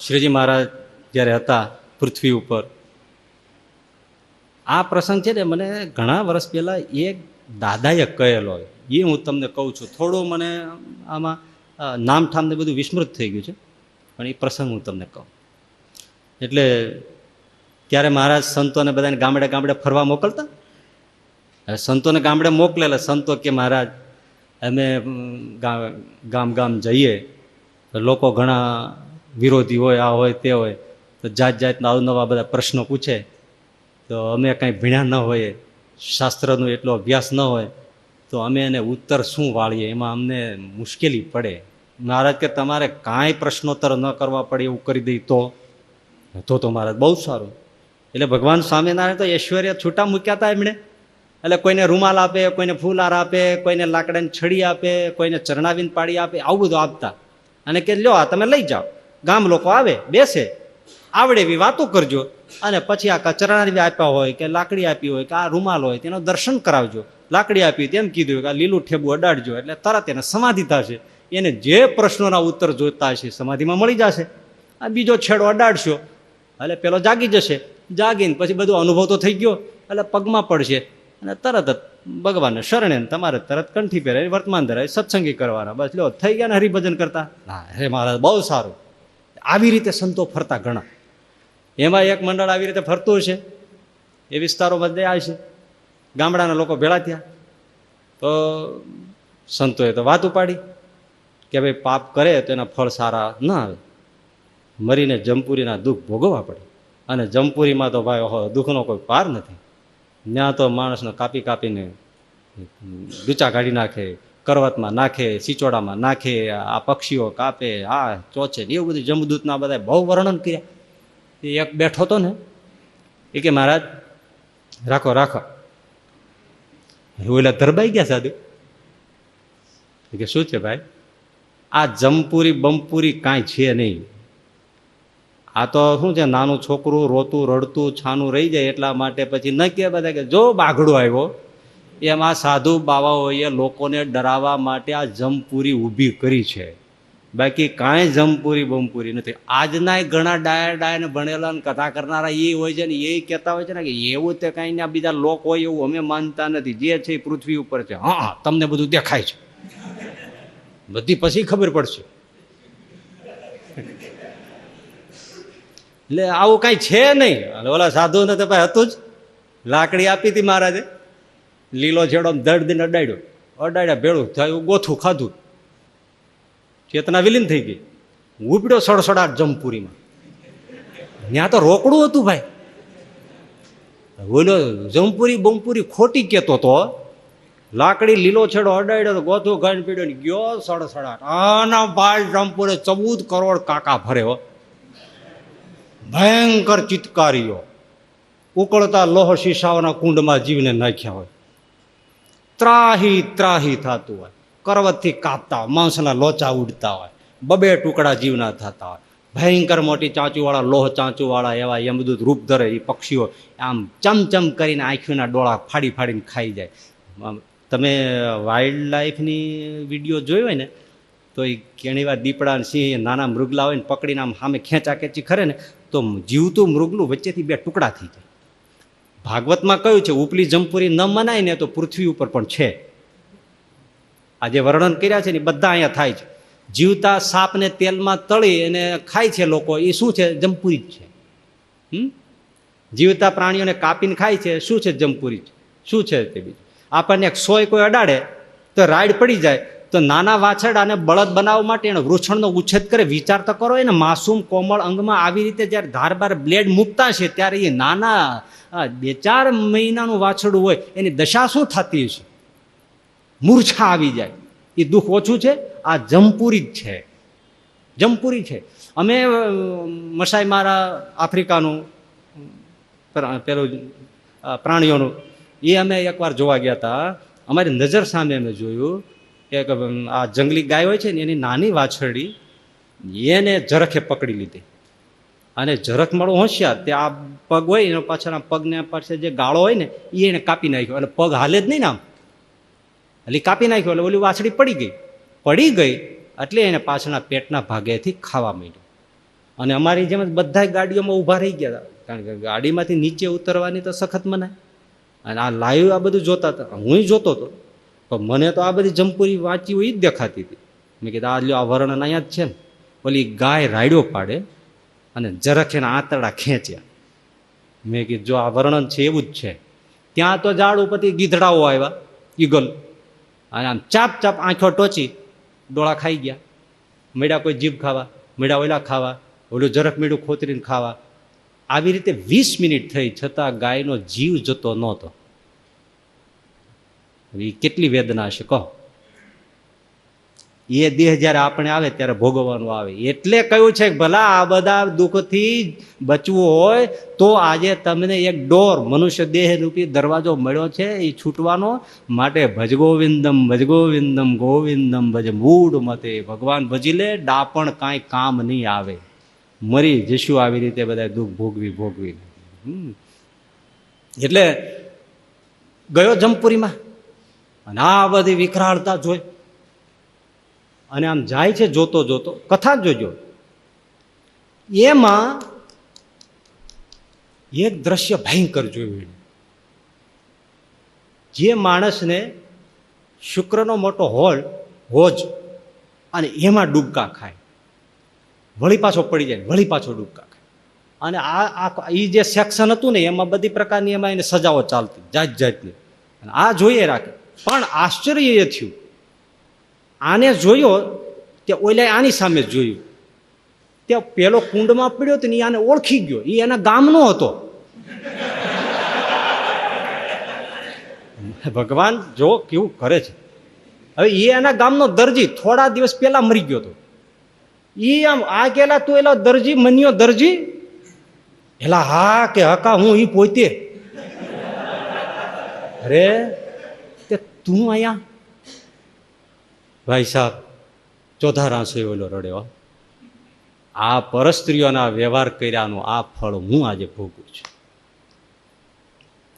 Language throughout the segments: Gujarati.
શ્રીજી મહારાજ જ્યારે હતા પૃથ્વી ઉપર, આ પ્રસંગ છે ને મને ઘણા વર્ષ પહેલાં એક દાદાએ કહેલો, એ હું તમને કહું છું. થોડું મને આમાં નામ ઠામને બધું વિસ્મૃત થઈ ગયું છે, પણ એ પ્રસંગ હું તમને કહું. એટલે ત્યારે મહારાજ સંતોને બધાને ગામડે ગામડે ફરવા મોકલતા. સંતોને ગામડે મોકલેલા. સંતો કે મહારાજ અમે ગામ ગામ જઈએ, લોકો ઘણા વિરોધી હોય, આ હોય તે હોય, તો જાત જાતના અવનવા બધા પ્રશ્નો પૂછે, તો અમે કાંઈ ભણ્યા ન હોઈએ, શાસ્ત્રનો એટલો અભ્યાસ ન હોય, તો અમે એને ઉત્તર શું વાળીએ, એમાં અમને મુશ્કેલી પડે. મહારાજ કે તમારે કાંઈ પ્રશ્નોત્તર ન કરવા પડે એવું કરી દઈ તો મહારાજ બહુ સારું. એટલે ભગવાન સ્વામિનારાયણ તો ઐશ્વર્ય છૂટા મૂક્યા હતા એમણે. એટલે કોઈને રૂમાલ આપે, કોઈને ફૂલહાર આપે, કોઈને લાકડાની છડી આપે, કોઈને ચરણાવીને પાડી આપે, આવું બધું આપતા. અને કે લ્યો આ તમે લઈ જાઓ, ગામ લોકો આવે બેસે, આવડે એવી વાતો કરજો, અને પછી આ ચરણાવી આપ્યા હોય કે લાકડી આપી હોય કે આ રૂમાલ હોય તેનું દર્શન કરાવજો. લાકડી આપી તેમ કીધું કે આ લીલું ઠેબું અડાડજો, એટલે તરત એને સમાધિ થશે. એને જે પ્રશ્નોના ઉત્તર જોઈતા હશે સમાધિમાં મળી જશે. આ બીજો છેડો અડાડશો એટલે પેલો જાગી જશે. જાગીને પછી બધો અનુભવ તો થઈ ગયો, એટલે પગમાં પડશે અને તરત જ ભગવાનને શરણે તમારે તરત કંઠી પહેરે વર્તમાન ધરાય સત્સંગી કરવાના. બસ લો થઈ ગયા ને હરિભજન કરતા. હા હે મહારાજ બહુ સારું. આવી રીતે સંતો ફરતા ઘણા. એમાં એક મંડળ આવી રીતે ફરતું હશે, એ વિસ્તારોમાં જાય છે. ગામડાના લોકો ભેળા થયા, તો સંતોએ તો વાત ઉપાડી કે ભાઈ પાપ કરે તો એના ફળ સારા ન આવે, મરીને જમપુરીના દુઃખ ભોગવવા પડે. અને જમપુરીમાં તો ભાઈ દુઃખનો કોઈ પાર નથી. ત્યાં તો માણસને કાપી કાપીને ડૂચા કાઢી નાખે, કરવતમાં નાખે, સિચોડામાં નાખે, આ પક્ષીઓ કાપે, આ ચોચે, એવું બધું જમદૂતના બધા બહુ વર્ણન કર્યા. એ એક બેઠો હતો ને, એ કે મહારાજ રાખો રાખો. ઓલા ધરબાઈ ગયા સાધુ કે શું છે ભાઈ, આ જમપુરી બમપુરી કાંઈ છે નહીં. આ તો શું છે, નાનું છોકરું રોતું રડતું છાનું રહી જાય એટલા માટે પછી ન કે બધા કે જો બાઘડો આવ્યો, એમ આ સાધુ બાવાઓએ લોકોને ડરાવવા માટે આ જમપુરી ઊભી કરી છે. બાકી કાંઈ જમપુરી બમપુરી નથી. આજના ઘણા ડાયા ભણેલા ને કથા કરનારા એ હોય છે ને, એ કહેતા હોય છે ને કે એવું તે કાંઈ ના બીજા લોક હોય એવું અમે માનતા નથી, જે છે એ પૃથ્વી ઉપર છે. હા તમને બધું દેખાય છે, બધી પછી ખબર પડશે. એટલે આવું કાંઈ છે નહીં. ઓલા સાધુ ને તો ભાઈ હતું જ, લાકડી આપી હતી મહારાજે, લીલો છેડો ધડ દિન અડાડ્યા ભેળું થયું, ગોથું ખાધું, ચેતના વિલીન થઈ ગઈ, ઉપડ્યો સડસડાટ જમપુરીમાં. ત્યાં તો રોકડું હતું ભાઈ. બોલો જમપુરી બમપુરી ખોટી કેતો તો, લાકડી લીલો છેડો અડાડ્યો તો ગોથું ખાઈને પીડ્યો ને ગયો સડસડાટ. આના ભાઈ જમપુરે 14 કરોડ કાકા ફરે હો. ભયંકર ચિત્કારીઓ, ઉકળતા લોહ શીશાઓના કુંડમાં જીવને નાખ્યા હોય, ત્રાહી ત્રાહી થતું હોય, કરવતથી કાપતા હોય, માંસના લોચા ઉડતા હોય, બબે ટુકડા જીવના થતા હોય, ભયંકર મોટી ચાંચુવાળા લોહ ચાંચુવાળા એવા યમદૂત રૂપ ધરે એ પક્ષીઓ આમ ચમચમ કરીને આંખીના ડોળા ફાડી ફાડીને ખાઈ જાય. તમે વાઇલ્ડ લાઈફની વિડીયો જોઈ હોય ને, તો એ ઘણી વાર દીપડા સિંહ નાના મૃગલા હોય ને પકડીને આમ સામે ખેંચા ખેંચી ખરે ને, તો જીવતું મૃગલું વચ્ચેથી 2 ટુકડા થઈ જાય. ભાગવતમાં કહ્યું છે ઉપલી જમપુરી ન મનાય ને તો પૃથ્વી ઉપર પણ છે. આ જે વર્ણન કર્યા છે ને બધા અહીંયા થાય છે. જીવતા સાપને તેલમાં તળી અને ખાય છે લોકો, એ શું છે? જમપુરી જ છે. જીવતા પ્રાણીઓને કાપીને ખાય છે, શું છે? જમપુરી છે. શું છે તે બીજું? આપણને એક સોય કોઈ અડાડે તો રાઈડ પડી જાય, તો નાના વાછરડાને બળદ બનાવવા માટે એને વૃષણનો ઉચ્છેદ કરે. વિચાર તો કરો, એને માસૂમ કોમળ અંગમાં આવી રીતે જ્યારે ધારબાર બ્લેડ મૂકતા છે ત્યારે એ નાના 2-4 મહિનાનું વાછરડું હોય એની દશા શું થતી હશે? મૂર્છા આવી જાય. એ દુઃખ ઓછું છે? આ જમપુરી જ છે, જમપુરી છે. અમે મસાઈ મારા આફ્રિકાનું પેલું પ્રાણીઓનું એ અમે એકવાર જોવા ગયા હતા. અમારી નજર સામે અમે જોયું કે આ જંગલી ગાય હોય છે ને એની નાની વાછરડી એને ઝરખે પકડી લીધી, અને ઝરખ મળો હોશિયાર, તે આ પગ હોય એના પાછળના પગને પાસે જે ગાળો હોય ને એ એને કાપી નાખ્યો, અને પગ હાલે જ નહીં ને આમ, એટલે કાપી નાખ્યો. એટલે ઓલી વાછડી પડી ગઈ એટલે એને પાછળના પેટના ભાગેથી ખાવા માંડ્યું. અને અમારી જેમ જ બધા ગાડીઓમાં ઊભા રહી ગયા હતા, કારણ કે ગાડીમાંથી નીચે ઉતરવાની તો સખત મનાય. અને આ લાઈવ આ બધું જોતા હતા, હું જોતો હતો, પણ મને તો આ બધી જમપુરી વાંચી હોય જ દેખાતી હતી. મેં કીધું આ લ્યો આ વર્ણન અહીંયા જ છે ને. ઓલી ગાય રાયડો પાડે અને જરાક એના આંતરડા ખેંચ્યા. મેં કીધું જો આ વર્ણન છે એવું જ છે. ત્યાં તો ઝાડ ઉપરથી ગીધડાઓ આવ્યા, ઈગલ, અને આમ ચાપ ચાપ આંખો ટોચી ડોળા ખાઈ ગયા. મેળા કોઈ જીભ ખાવા, મેળા ઓલા ખાવા, ઓલું જરાક મેળું ખોતરીને ખાવા. આવી રીતે 20 મિનિટ થઈ છતાં ગાયનો જીવ જતો નહોતો. એ કેટલી વેદના હશે કહો. એ દેહ જ્યારે આપણે આવે ત્યારે ભોગવવાનું આવે. એટલે કહ્યું છે કે ભલા આ બધા દુઃખથી બચવું હોય તો આજે તમને એક ડોર મનુષ્ય દેહ રૂપી દરવાજો મળ્યો છે, એ છૂટવાનો માટે ભજ ગોવિંદમ ભજ ગોવિંદમ ગોવિંદમ ભજ મૂળ મતે. ભગવાન ભજી લે, ડાપણ કાંઈ કામ નહીં આવે. મરી જશું આવી રીતે બધા દુઃખ ભોગવી. એટલે ગયો જમપુરીમાં અને આ બધી વિકરાળતા જોઈ અને આમ જાય છે જોતો જોતો. કથા જોજો, એમાં એક દ્રશ્ય ભયંકર જોયું. જે માણસને શુક્રનો મોટો હોજ અને એમાં ડૂબકા ખાય, વળી પાછો પડી જાય, વળી પાછો ડૂબકા ખાય. અને એ જે સેક્શન હતું ને એમાં બધી પ્રકારની એમાં એને સજાઓ ચાલતી જાત જાતની. અને આ જોઈએ રાખે. પણ આશ્ચર્ય એ થયું, આને જોયો તે ઓલા આની સામે જોયું, તે પેલો કુંડમાં પડ્યો તો ને આને ઓળખી ગયો, એ એના ગામનો હતો. ભગવાન જો કેવું કરે છે. હવે એ એના ગામનો દરજી થોડા દિવસ પહેલા મરી ગયો હતો. એ આમ આ કેલા તું એલા દરજી મન્યો દરજી, એલા હા કે હકા હું ઈ પોતે. અરે તે તું અહીંયા ભાઈ સાહેબ ચોથા રાસો ઓલો રડ્યો. આ પરસ્ત્રીઓના વ્યવહાર કર્યાનું આ ફળ હું આજે ભોગવું છું.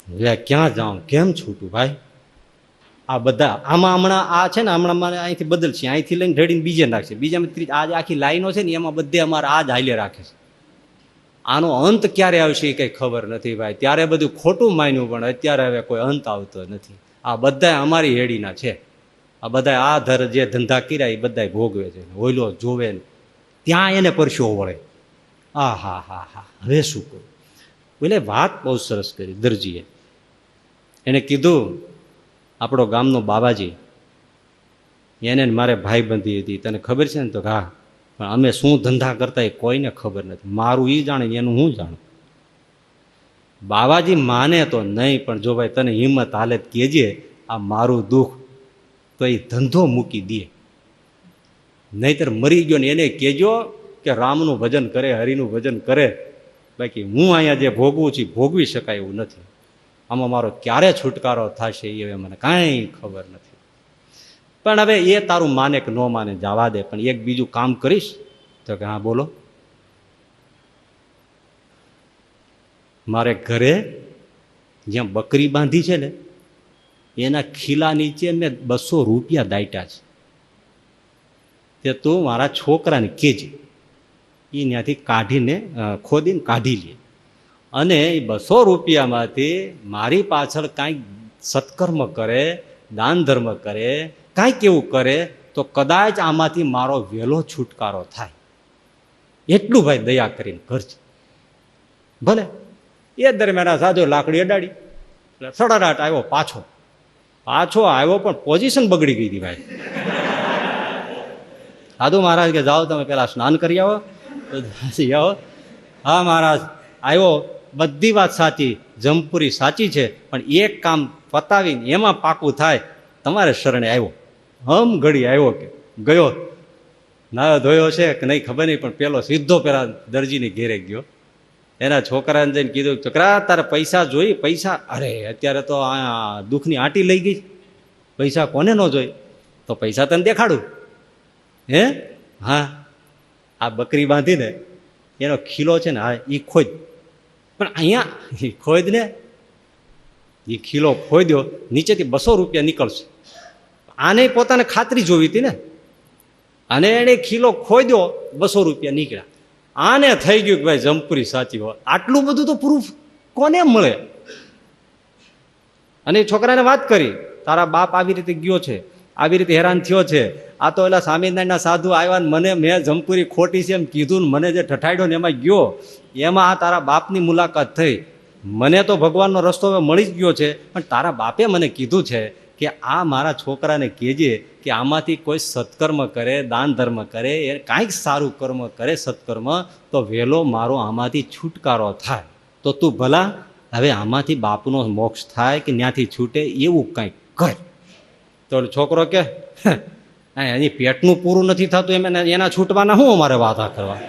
એટલે ક્યાં જાઉં, કેમ છૂટું ભાઈ? આ બધા આમાં હમણાં આ છે ને, હમણાં મારે અહીંથી બદલશે, અહીંથી લઈને રેડીને બીજે નાખશે, બીજામાં આજે આખી લાઈનો છે ને એમાં બધે અમારે આ જ હાલે રાખે છે. આનો અંત ક્યારે આવશે એ કંઈ ખબર નથી ભાઈ. ત્યારે બધું ખોટું માન્યું, પણ અત્યારે હવે કોઈ અંત આવતો નથી. આ બધા અમારી હેડીના છે. આ બધા આ જે ધંધા કર્યા એ બધા ભોગવે છે. ઓઈલો જોવે ને ત્યાં એને પરસ્યો વળે. હા હા હા હા હવે શું કહું. એટલે વાત બહુ સરસ કરી દરજીએ. એને કીધું આપણો ગામનો બાબાજી, એને મારે ભાઈબંધી હતી, તને ખબર છે ને? તો હા, પણ અમે શું ધંધા કરતા એ કોઈને ખબર નથી. મારું એ જાણે એનું હું જાણું. બાબાજી માને તો નહીં, પણ જો ભાઈ તને હિંમત હાલે કહેજે આ મારું દુઃખ, તો એ ધંધો મૂકી દે. નહીતર મરી ગયો ને એને કહેજો કે રામનું ભજન કરે, હરિનું ભજન કરે. બાકી હું અહીંયા જે ભોગવું છું ભોગવી શકાય એવું નથી. આમાં મારો ક્યારે છુટકારો થશે એ હવે મને કાંઈ ખબર નથી. પણ હવે એ તારું માને કે ન માને જવા દે, પણ એક બીજું કામ કરીશ. તો કે હા બોલો. મારે ઘરે જ્યાં બકરી બાંધી છે ને એના ખીલા નીચે મેં 200 રૂપિયા દાટ્યા છે. તે તું મારા છોકરાને કહેજે એ ત્યાંથી કાઢીને ખોદીને કાઢી લે. અને એ 200 રૂપિયામાંથી મારી પાછળ કાંઈક સત્કર્મ કરે, દાન ધર્મ કરે, કાંઈક એવું કરે તો કદાચ આમાંથી મારો વહેલો છુટકારો થાય. એટલું ભાઈ દયા કરીને કરજે. ભલે. એ દરમિયાન સાધુ લાકડી અડાડી, સડરાટ આવ્યો પાછો આવ્યો, પણ પોઝિશન બગડી ગઈ હતી ભાઈ. સાધુ મહારાજ કે જાઓ તમે પેલા સ્નાન કરી આવો. હા મહારાજ આવ્યો, બધી વાત સાચી, જમપુરી સાચી છે, પણ એક કામ પતાવીને એમાં પાકું થાય તમારે શરણે આવ્યો. ઘડી આવ્યો કે ગયો, નાયો ધોયો છે કે નહીં ખબર નહીં, પણ પેલો સીધો પેલા દરજીને ઘેરે ગયો. એના છોકરાને જઈને કીધું, છોકરા તારે પૈસા જોઈ? પૈસા? અરે અત્યારે તો આ દુઃખની આંટી લઈ ગઈ, પૈસા કોને ન જોઈ? તો પૈસા તને દેખાડું. હે? હા, આ બકરી બાંધીને એનો ખીલો છે ને, હા એ ખોદ. પણ અહીંયા એ ખોદ ને, એ ખીલો ખોદ્યો, નીચેથી 200 રૂપિયા નીકળશે. આને પોતાને ખાતરી જોવી હતી ને, અને એને ખીલો ખોદ્યો, 200 રૂપિયા નીકળ્યા. આને થઈ ગયું કે ભાઈ જમપુરી સાચી હોય. આટલું બધું તો પ્રૂફ કોને મળે? અને એ છોકરાને વાત કરી, તારા બાપ આવી રીતે ગયો છે, આવી રીતે હેરાન થયો છે, આ તો એલા સ્વામિનારાયણના સાધુ આવ્યા ને મને મેં જમપુરી ખોટી છે એમ કીધું ને મને જે ઠઠાડ્યો ને એમાં ગયો, એમાં આ તારા બાપની મુલાકાત થઈ. મને તો ભગવાનનો રસ્તો હવે મળી જ ગયો છે, પણ તારા બાપે મને કીધું છે કે આ મારા છોકરાને કહેજે કે આમાંથી કોઈ સત્કર્મ કરે, દાન ધર્મ કરે, એ કાંઈક સારું કર્મ કરે સત્કર્મ, તો વહેલો મારો આમાંથી છુટકારો થાય. તો તું ભલા હવે આમાંથી બાપનો મોક્ષ થાય કે ત્યાંથી છૂટે એવું કંઈક કર. તો છોકરો કે એની પેટનું પૂરું નથી થતું એમ એના છૂટવાના શું અમારે વાતા કરવા?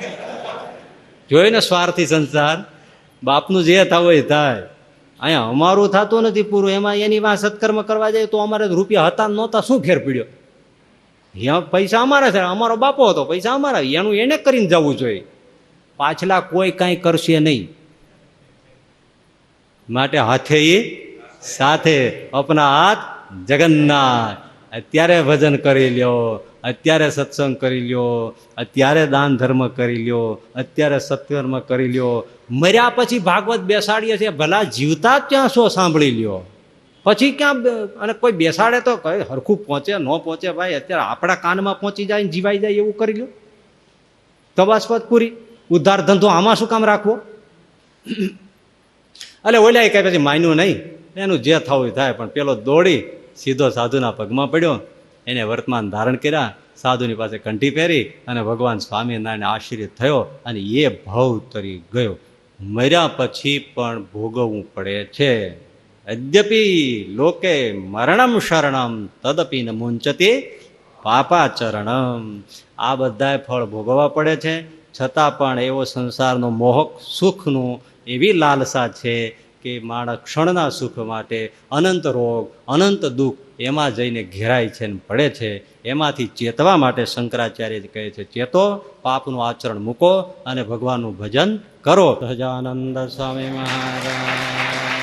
જોઈને સ્વાર્થી સંસાર, બાપનું જે થવું એ થાય. અહીંયા અમારું થતું નથી પૂરું, એમાં એની વાત સત્કર્મ કરવા જાય તો અમારે રૂપિયા હતા નહોતા શું ફેર પડ્યો? અહીંયા પૈસા અમારા છે, અમારો બાપો હતો, પૈસા અમારા, એનું એને કરીને જવું જોઈએ. પાછલા કોઈ કાંઈ કરશે નહીં. માટે હાથે એ સાથે, અપના હાથ જગન્નાથ. અત્યારે ભજન કરી લ્યો, અત્યારે સત્સંગ કરી લ્યો, અત્યારે દાન ધર્મ કરી લ્યો, અત્યારે સત્કર્મ કરી લ્યો. મર્યા પછી ભાગવત બેસાડીએ છીએ, ભલા જીવતા જ ત્યાં શો સાંભળી લ્યો. પછી ક્યાં અને કોઈ બેસાડે તો કઈ હરખું પહોંચે ન પહોંચે ભાઈ, અત્યારે આપણા કાનમાં પહોંચી જાય ને જીવાઈ જાય એવું કરી લ્યો. તબાસ્પત પૂરી, ઉદ્ધાર ધંધો આમાં શું કામ રાખવો? એટલે ઓલા કઈ પછી માન્યું નહીં, એનું જે થવું થાય. પણ પેલો દોડી સીધો સાધુના પગમાં પડ્યો, એને વર્તમાન ધારણ કર્યા, સાધુની પાસે કંઠી પહેરી અને ભગવાન સ્વામિનારાયણ આશ્રિત થયો અને એ ભાવ તરી ગયો. મર્યા પછી પણ ભોગવવું પડે છે. અદ્યપી લોકે મરણમ શરણમ તદપી ન મુંચતી પાપાચરણમ. આ બધા ફળ ભોગવવા પડે છે, છતાં પણ એવો સંસારનો મોહક સુખનું એવી લાલસા છે કે માણસ ક્ષણના સુખ માટે અનંત રોગ, અનંત દુઃખ એમાં જઈને ઘેરાય છે ને પડે છે. એમાંથી ચેતવા માટે શંકરાચાર્ય કહે છે, ચેતો, પાપનું આચરણ મૂકો અને ભગવાનનું ભજન કરો. સહજાનંદ સ્વામી મહારાજ.